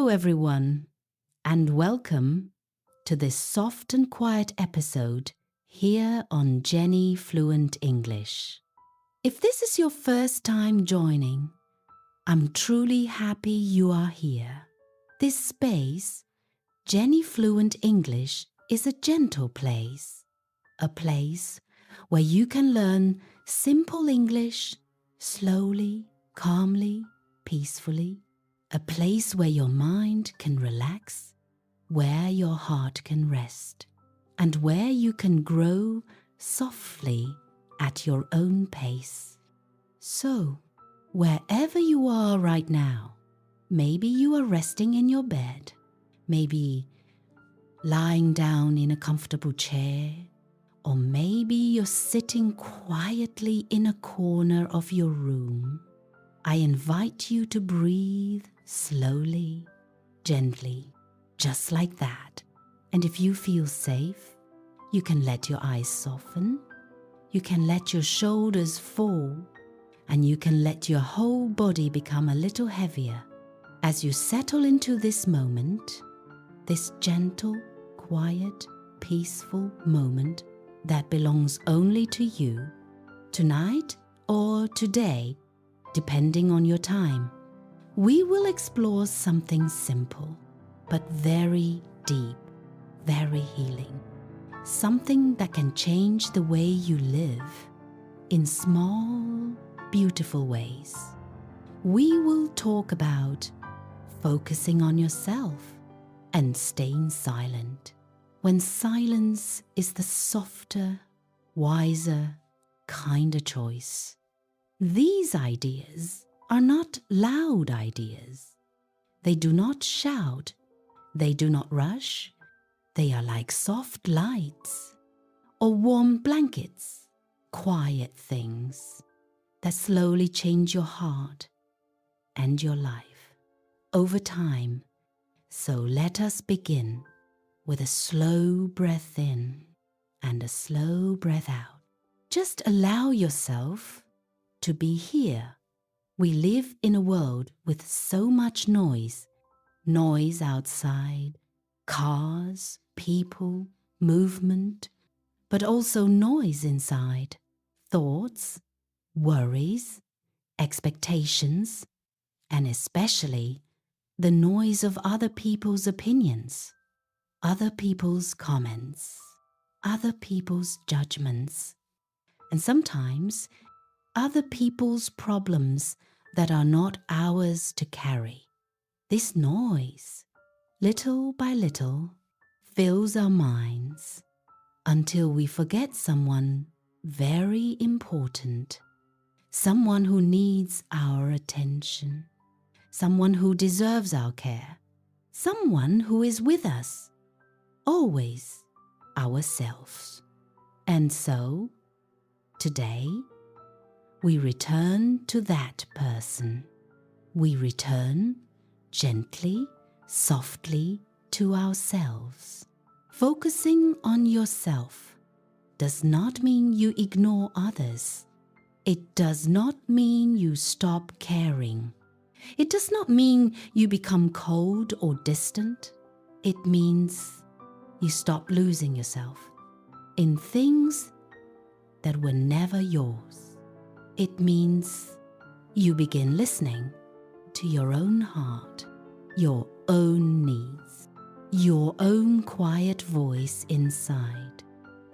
Hello everyone, and welcome to this soft and quiet episode here on Jenny Fluent English. If this is your first time joining, I'm truly happy you are here. This space, Jenny Fluent English, is a gentle place, a place where you can learn simple English slowly, calmly, peacefully. A place where your mind can relax, where your heart can rest, and where you can grow softly at your own pace. So, wherever you are right now, maybe you are resting in your bed, maybe lying down in a comfortable chair, or maybe you're sitting quietly in a corner of your room. I invite you to breathe slowly, gently, just like that. And if you feel safe, you can let your eyes soften, you can let your shoulders fall, and you can let your whole body become a little heavier as you settle into this moment, this gentle, quiet, peaceful moment that belongs only to you, tonight or today, depending on your time. We will explore something simple, but very deep, very healing. Something that can change the way you live in small, beautiful ways. We will talk about focusing on yourself and staying silent, when silence is the softer, wiser, kinder choice. These ideas are not loud ideas. They do not shout. They do not rush. They are like soft lights or warm blankets, quiet things that slowly change your heart and your life over time. So let us begin with a slow breath in and a slow breath out. Just allow yourself to be here. We live in a world with so much noise. Noise outside, cars, people, movement, but also noise inside. Thoughts, worries, expectations, and especially the noise of other people's opinions, other people's comments, other people's judgments, and sometimes other people's problems that are not ours to carry. This noise, little by little, fills our minds until we forget someone very important, someone who needs our attention, someone who deserves our care, someone who is with us, always ourselves. And so, today, we return to that person. We return gently, softly to ourselves. Focusing on yourself does not mean you ignore others. It does not mean you stop caring. It does not mean you become cold or distant. It means you stop losing yourself in things that were never yours. It means you begin listening to your own heart, your own needs, your own quiet voice inside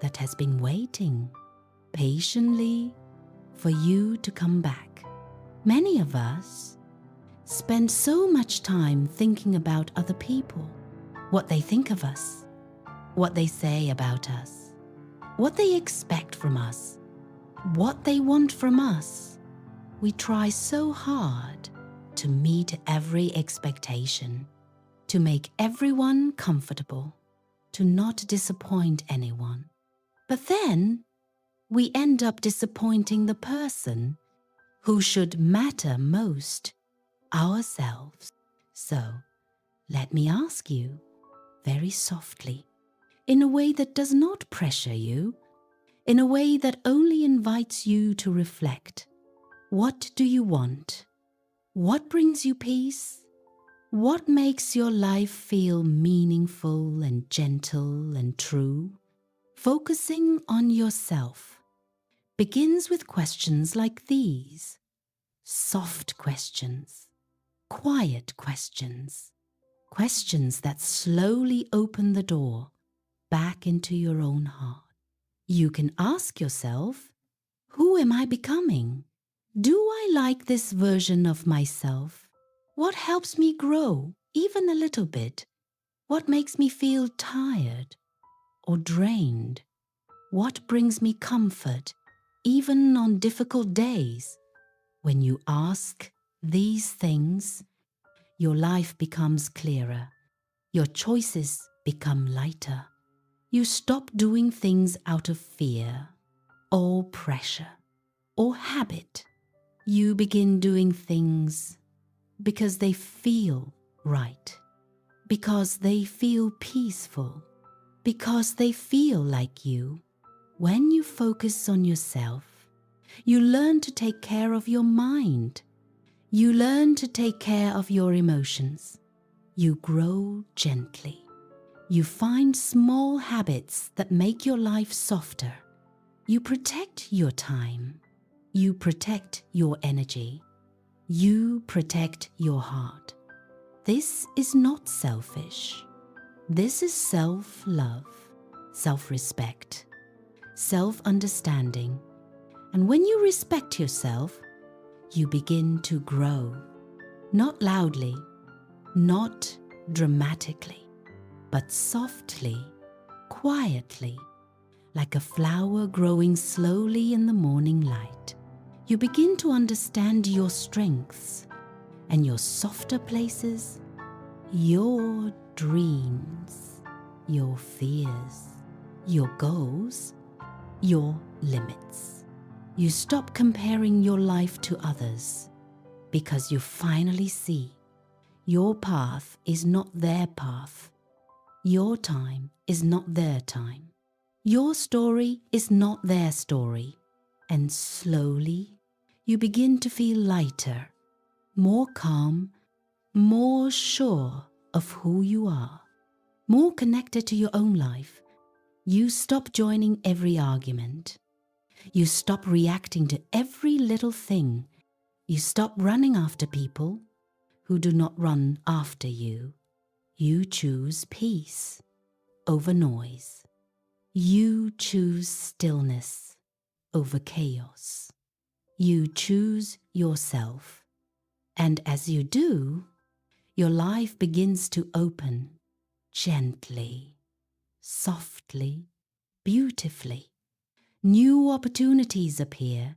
that has been waiting patiently for you to come back. Many of us spend so much time thinking about other people, what they think of us, what they say about us, what they expect from us, what they want from us. We try so hard to meet every expectation, to make everyone comfortable, to not disappoint anyone. But then we end up disappointing the person who should matter most, ourselves. So let me ask you very softly, in a way that does not pressure you, in a way that only invites you to reflect. What do you want? What brings you peace? What makes your life feel meaningful and gentle and true? Focusing on yourself begins with questions like these. Soft questions, quiet questions, questions that slowly open the door back into your own heart. You can ask yourself, who am I becoming? Do I like this version of myself? What helps me grow, even a little bit? What makes me feel tired or drained? What brings me comfort, even on difficult days? When you ask these things, your life becomes clearer. Your choices become lighter. You stop doing things out of fear or pressure or habit. You begin doing things because they feel right, because they feel peaceful, because they feel like you. When you focus on yourself, you learn to take care of your mind. You learn to take care of your emotions. You grow gently. You find small habits that make your life softer. You protect your time. You protect your energy. You protect your heart. This is not selfish. This is self-love, self-respect, self-understanding. And when you respect yourself, you begin to grow. Not loudly, not dramatically, but softly, quietly, like a flower growing slowly in the morning light. You begin to understand your strengths and your softer places, your dreams, your fears, your goals, your limits. You stop comparing your life to others because you finally see your path is not their path. Your time is not their time. Your story is not their story. And slowly, you begin to feel lighter, more calm, more sure of who you are, more connected to your own life. You stop joining every argument. You stop reacting to every little thing. You stop running after people who do not run after you. You choose peace over noise. You choose stillness over chaos. You choose yourself. And as you do, your life begins to open gently, softly, beautifully. New opportunities appear.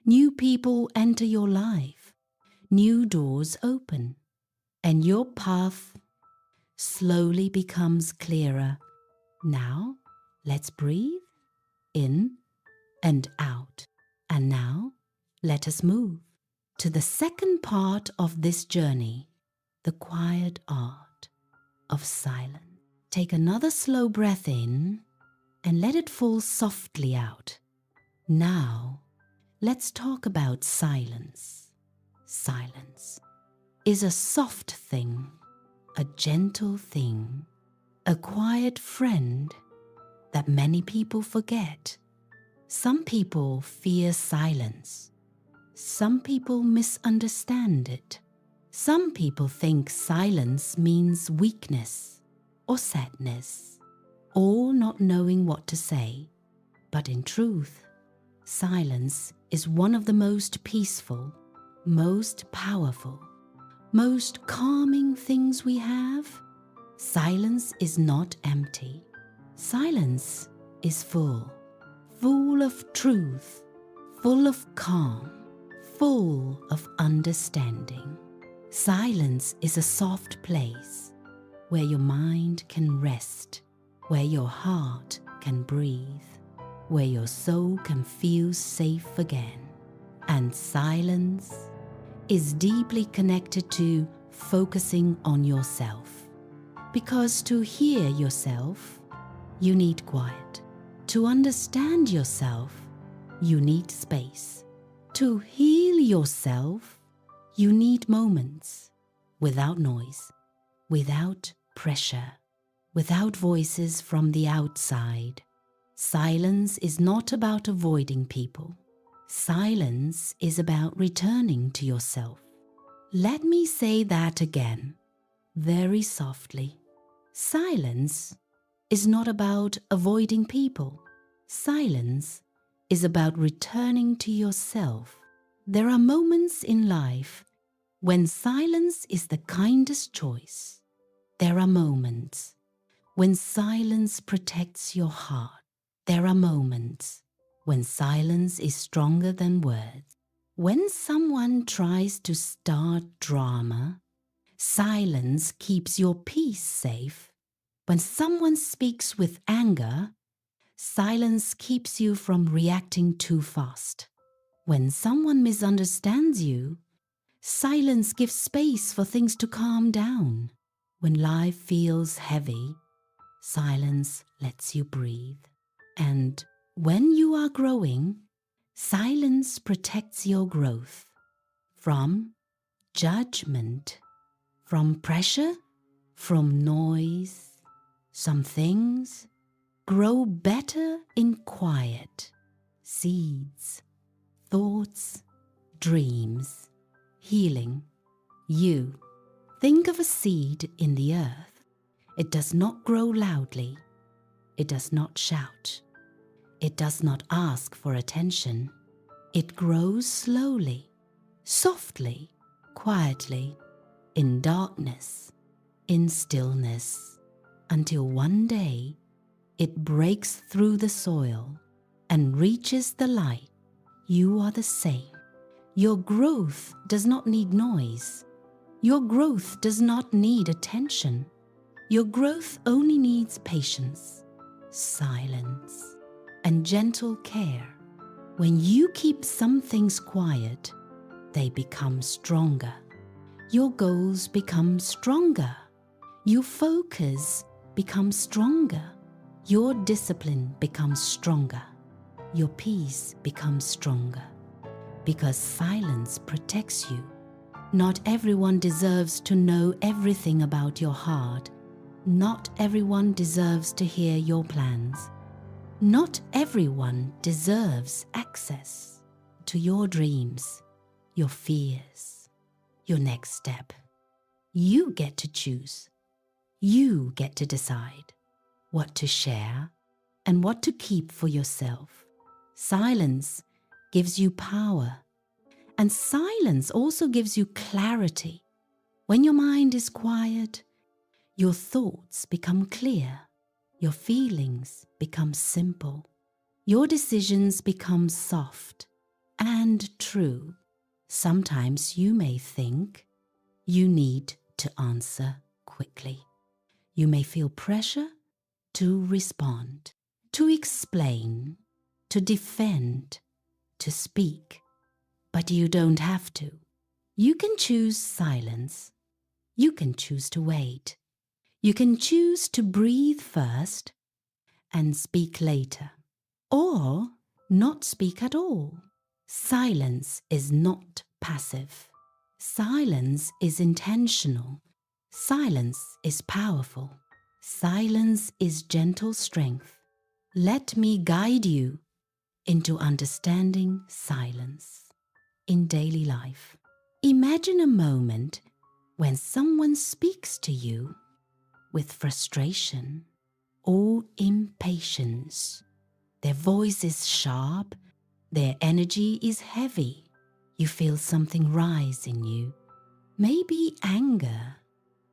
New people enter your life. New doors open. And your path slowly becomes clearer. Now, let's breathe in and out. And now, let us move to the second part of this journey, the quiet art of silence. Take another slow breath in and let it fall softly out. Now, let's talk about silence. Silence is a soft thing, a gentle thing, a quiet friend that many people forget. Some people fear silence. Some people misunderstand it. Some people think silence means weakness or sadness or not knowing what to say. But in truth, silence is one of the most peaceful, most powerful, most calming things we have. Silence is not empty. Silence is full of truth, full of calm, full of understanding. Silence is a soft place where your mind can rest, where your heart can breathe, where your soul can feel safe again. And silence is deeply connected to focusing on yourself. Because to hear yourself, you need quiet. To understand yourself, you need space. To heal yourself, you need moments. without noise, without pressure, without voices from the outside. Silence is not about avoiding people. Silence is about returning to yourself. Let me say that again, very softly. Silence is not about avoiding people. Silence is about returning to yourself. There are moments in life when silence is the kindest choice. There are moments when silence protects your heart. There are moments when silence is stronger than words. When someone tries to start drama, silence keeps your peace safe. When someone speaks with anger, silence keeps you from reacting too fast. When someone misunderstands you, silence gives space for things to calm down. When life feels heavy, silence lets you breathe. And when you are growing, silence protects your growth from judgment, from pressure, from noise. Some things grow better in quiet. Seeds, thoughts, dreams, healing. You think of a seed in the earth. It does not grow loudly. It does not shout. It does not ask for attention. It grows slowly, softly, quietly, in darkness, in stillness, until one day it breaks through the soil and reaches the light. You are the same. Your growth does not need noise. Your growth does not need attention. Your growth only needs patience, silence, and gentle care. When you keep some things quiet, they become stronger. Your goals become stronger. Your focus becomes stronger. Your discipline becomes stronger. Your peace becomes stronger. Because silence protects you. Not everyone deserves to know everything about your heart. Not everyone deserves to hear your plans. Not everyone deserves access to your dreams, your fears, your next step. You get to choose. You get to decide what to share and what to keep for yourself. Silence gives you power, and silence also gives you clarity. When your mind is quiet, your thoughts become clear. Your feelings become simple. Your decisions become soft and true. Sometimes you may think you need to answer quickly. You may feel pressure to respond, to explain, to defend, to speak. But you don't have to. You can choose silence. You can choose to wait. You can choose to breathe first and speak later, or not speak at all. Silence is not passive. Silence is intentional. Silence is powerful. Silence is gentle strength. Let me guide you into understanding silence in daily life. Imagine a moment when someone speaks to you with frustration or impatience. Their voice is sharp, their energy is heavy. You feel something rise in you. Maybe anger,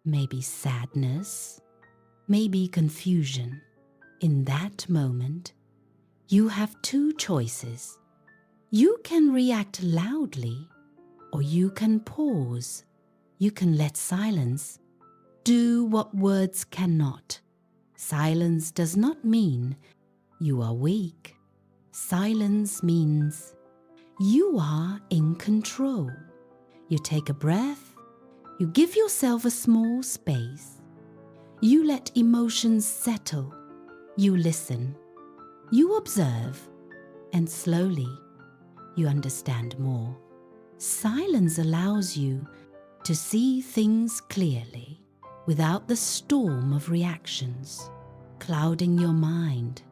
maybe sadness, maybe confusion. In that moment, you have two choices. You can react loudly, or you can pause. You can let silence do what words cannot. Silence does not mean you are weak. Silence means you are in control. You take a breath. You give yourself a small space. You let emotions settle. You listen. You observe. And slowly, you understand more. Silence allows you to see things clearly without the storm of reactions clouding your mind.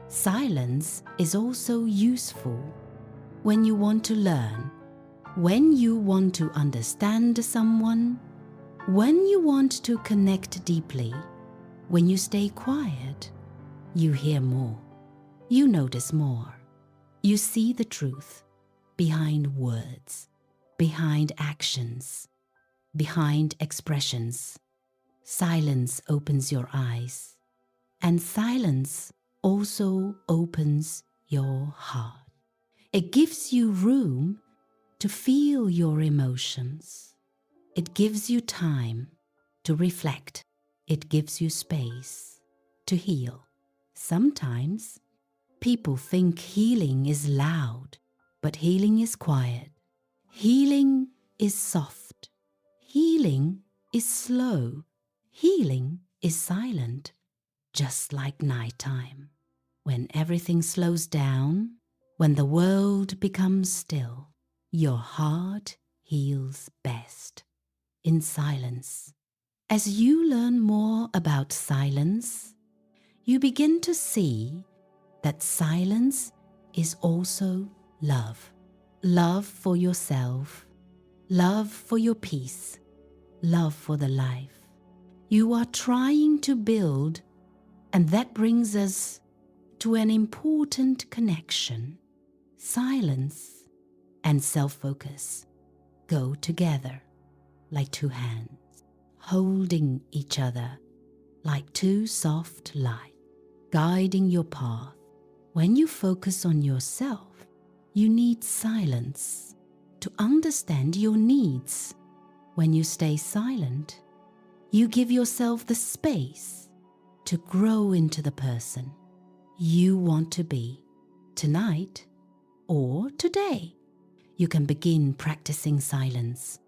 Silence is also useful when you want to learn, when you want to understand someone, when you want to connect deeply. When you stay quiet, you hear more, you notice more, you see the truth behind words, behind actions, behind expressions. Silence opens your eyes, and silence also opens your heart. It gives you room to feel your emotions. It gives you time to reflect. It gives you space to heal. Sometimes people think healing is loud, but healing is quiet. Healing is soft. Healing is slow. Healing is silent, just like nighttime. When everything slows down, when the world becomes still, your heart heals best in silence. As you learn more about silence, you begin to see that silence is also love. Love for yourself, love for your peace, love for the life you are trying to build. And that brings us to an important connection. Silence and self-focus go together like two hands, holding each other like two soft lights, guiding your path. When you focus on yourself, you need silence to understand your needs. When you stay silent, you give yourself the space to grow into the person you want to be tonight or today. You can begin practicing silence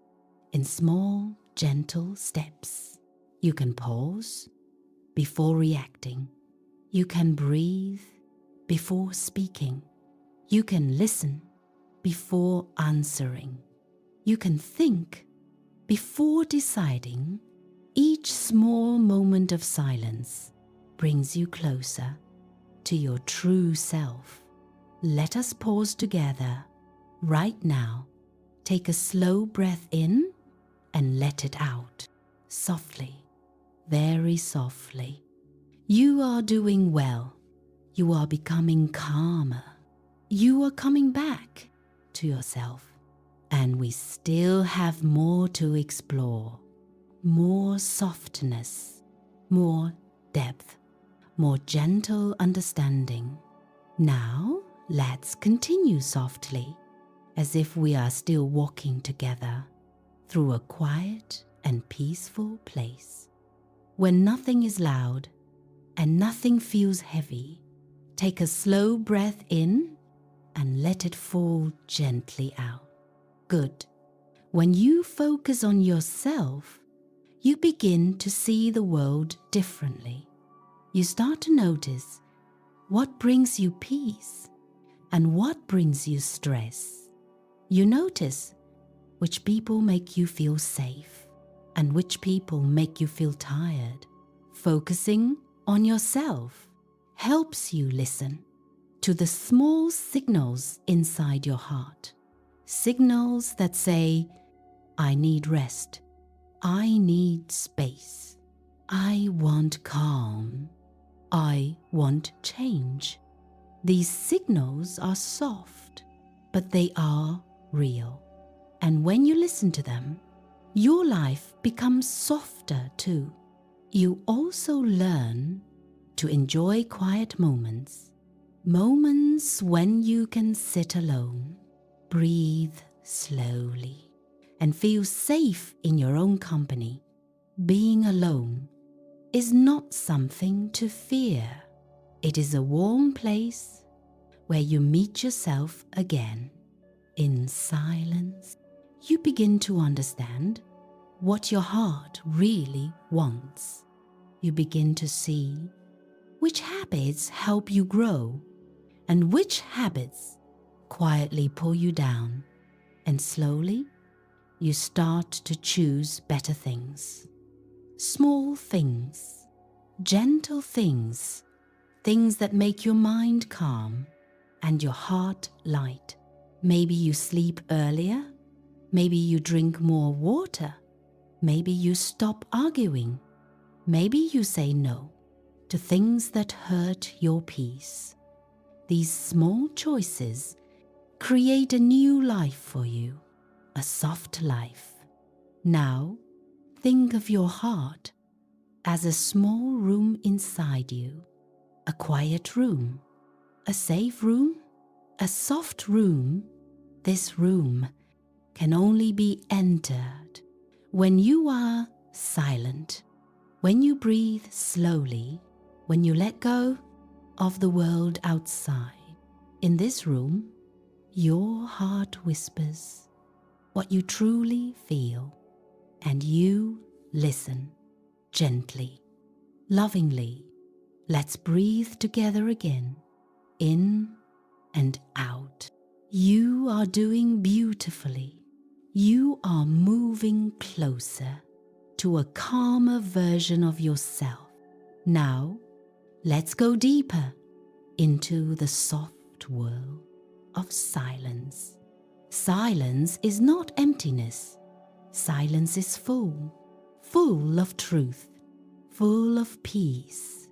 in small, gentle steps. You can pause before reacting. You can breathe before speaking. You can listen before answering. You can think before deciding. Each small moment of silence brings you closer to your true self. Let us pause together right now. Take a slow breath in and let it out softly, very softly. You are doing well. You are becoming calmer. You are coming back to yourself. And we still have more to explore. More softness, more depth, more gentle understanding. Now, let's continue softly, as if we are still walking together through a quiet and peaceful place. When nothing is loud and nothing feels heavy, take a slow breath in and let it fall gently out. Good. When you focus on yourself, you begin to see the world differently. You start to notice what brings you peace and what brings you stress. You notice which people make you feel safe and which people make you feel tired. Focusing on yourself helps you listen to the small signals inside your heart. Signals that say, I need rest. I need space. I want calm. I want change. These signals are soft, but they are real. And when you listen to them, your life becomes softer too. You also learn to enjoy quiet moments. Moments when you can sit alone, breathe slowly, and feel safe in your own company. Being alone is not something to fear. It is a warm place where you meet yourself again. In silence, you begin to understand what your heart really wants. You begin to see which habits help you grow and which habits quietly pull you down. And slowly, you start to choose better things. Small things, gentle things, things that make your mind calm and your heart light. Maybe you sleep earlier, maybe you drink more water, maybe you stop arguing, maybe you say no to things that hurt your peace. These small choices create a new life for you, a soft life. Now, think of your heart as a small room inside you, a quiet room, a safe room, a soft room. This room can only be entered when you are silent, when you breathe slowly, when you let go of the world outside. In this room, your heart whispers what you truly feel, and you listen gently, lovingly. Let's breathe together again, in and out. You are doing beautifully. You are moving closer to a calmer version of yourself. Now, let's go deeper into the soft world of silence. Silence is not emptiness. Silence is full of truth, full of peace,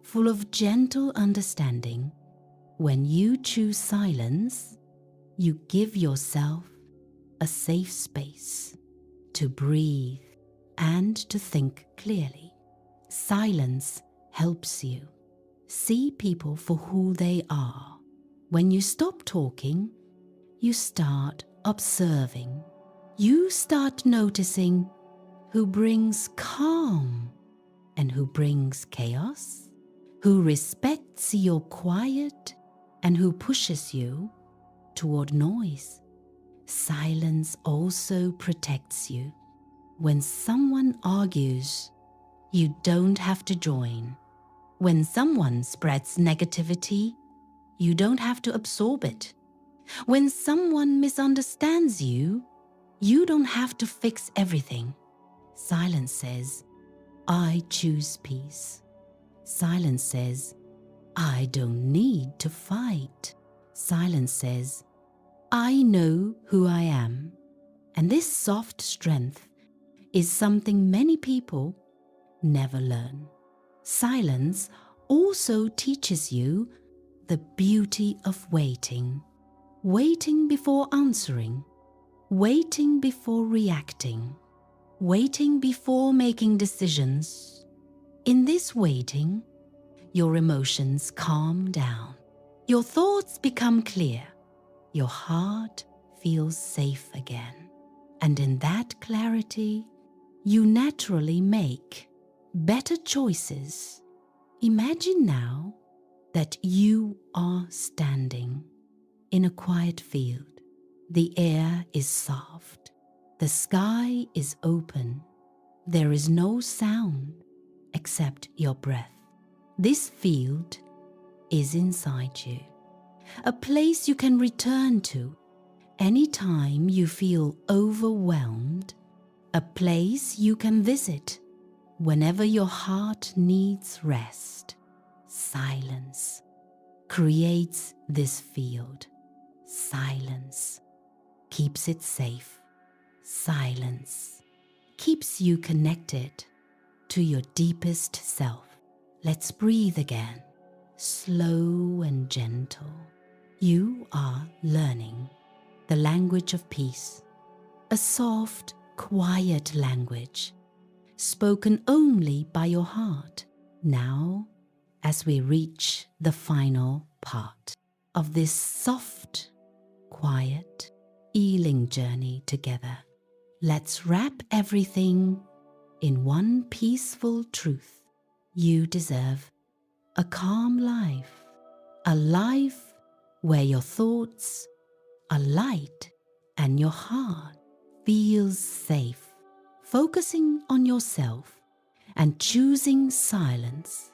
full of gentle understanding. When you choose silence, you give yourself a safe space to breathe and to think clearly. Silence helps you see people for who they are. When you stop talking, you start observing. You start noticing who brings calm and who brings chaos, who respects your quiet and who pushes you toward noise. Silence also protects you. When someone argues, you don't have to join. When someone spreads negativity, you don't have to absorb it. When someone misunderstands you, you don't have to fix everything. Silence says, I choose peace. Silence says, I don't need to fight. Silence says, I know who I am. And this soft strength is something many people never learn. Silence also teaches you the beauty of waiting. Waiting before answering. Waiting before reacting. Waiting before making decisions. In this waiting, your emotions calm down. Your thoughts become clear. Your heart feels safe again. And in that clarity, you naturally make better choices. Imagine now that you are standing in a quiet field. The air is soft. The sky is open. There is no sound except your breath. This field is inside you, a place you can return to anytime you feel overwhelmed, a place you can visit whenever your heart needs rest. Silence creates this field. Silence keeps it safe. Silence keeps you connected to your deepest self. Let's breathe again, slow and gentle. You are learning the language of peace, a soft, quiet language spoken only by your heart. Now, as we reach the final part of this soft, quiet, healing journey together, let's wrap everything in one peaceful truth. You deserve a calm life, a life where your thoughts are light and your heart feels safe. Focusing on yourself and choosing silence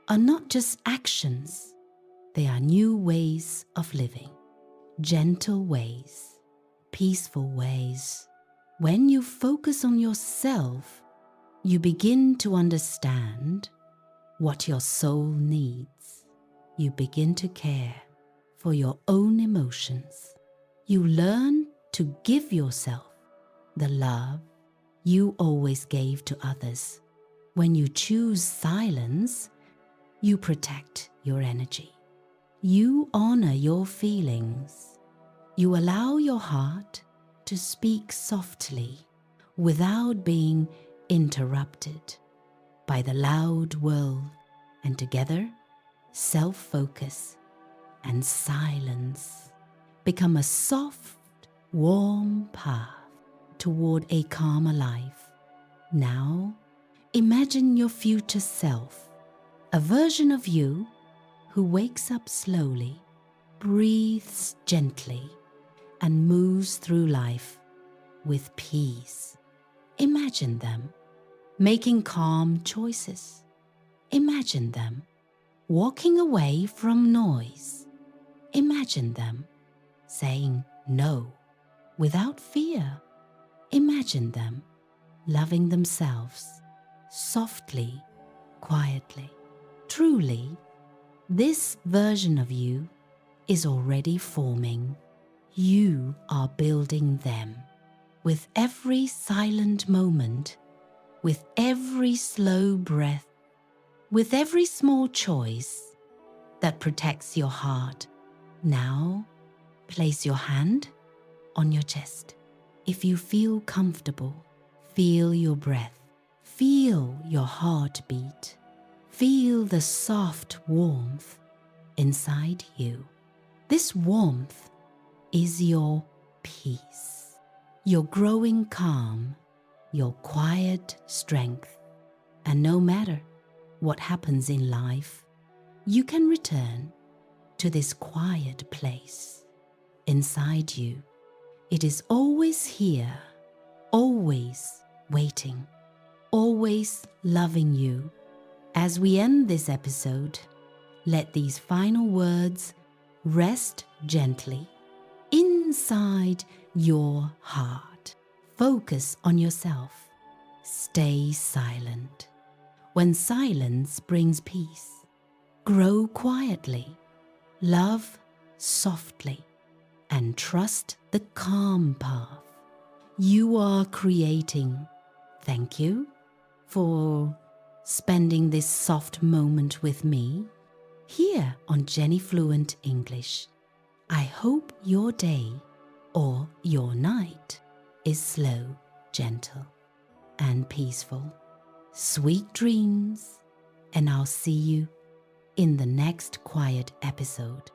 are not just actions, they are new ways of living, gentle ways, peaceful ways, When you focus on yourself, you begin to understand what your soul needs. You begin to care for your own emotions. You learn to give yourself the love you always gave to others. When you choose silence, you protect your energy. You honor your feelings. You allow your heart to speak softly without being interrupted by the loud world, and together, self-focus and silence become a soft, warm path toward a calmer life. Now, imagine your future self, a version of you who wakes up slowly, breathes gently, and moves through life with peace. Imagine them making calm choices. Imagine them walking away from noise. Imagine them saying no without fear. Imagine them loving themselves softly, quietly. Truly, this version of you is already forming. You are building them. With every silent moment, with every slow breath, with every small choice that protects your heart. Now, place your hand on your chest. If you feel comfortable, feel your breath. Feel your heartbeat. Feel the soft warmth inside you. This warmth is your peace, your growing calm, your quiet strength. And no matter what happens in life, you can return to this quiet place inside you. It is always here, always waiting, always loving you. As we end this episode, let these final words rest gently inside your heart. Focus on yourself. Stay silent. When silence brings peace, grow quietly, love softly, and trust the calm path you are creating. Thank you for spending this soft moment with me here on Jenny Fluent English. I hope your day or your night is slow, gentle, and peaceful. Sweet dreams, and I'll see you in the next quiet episode.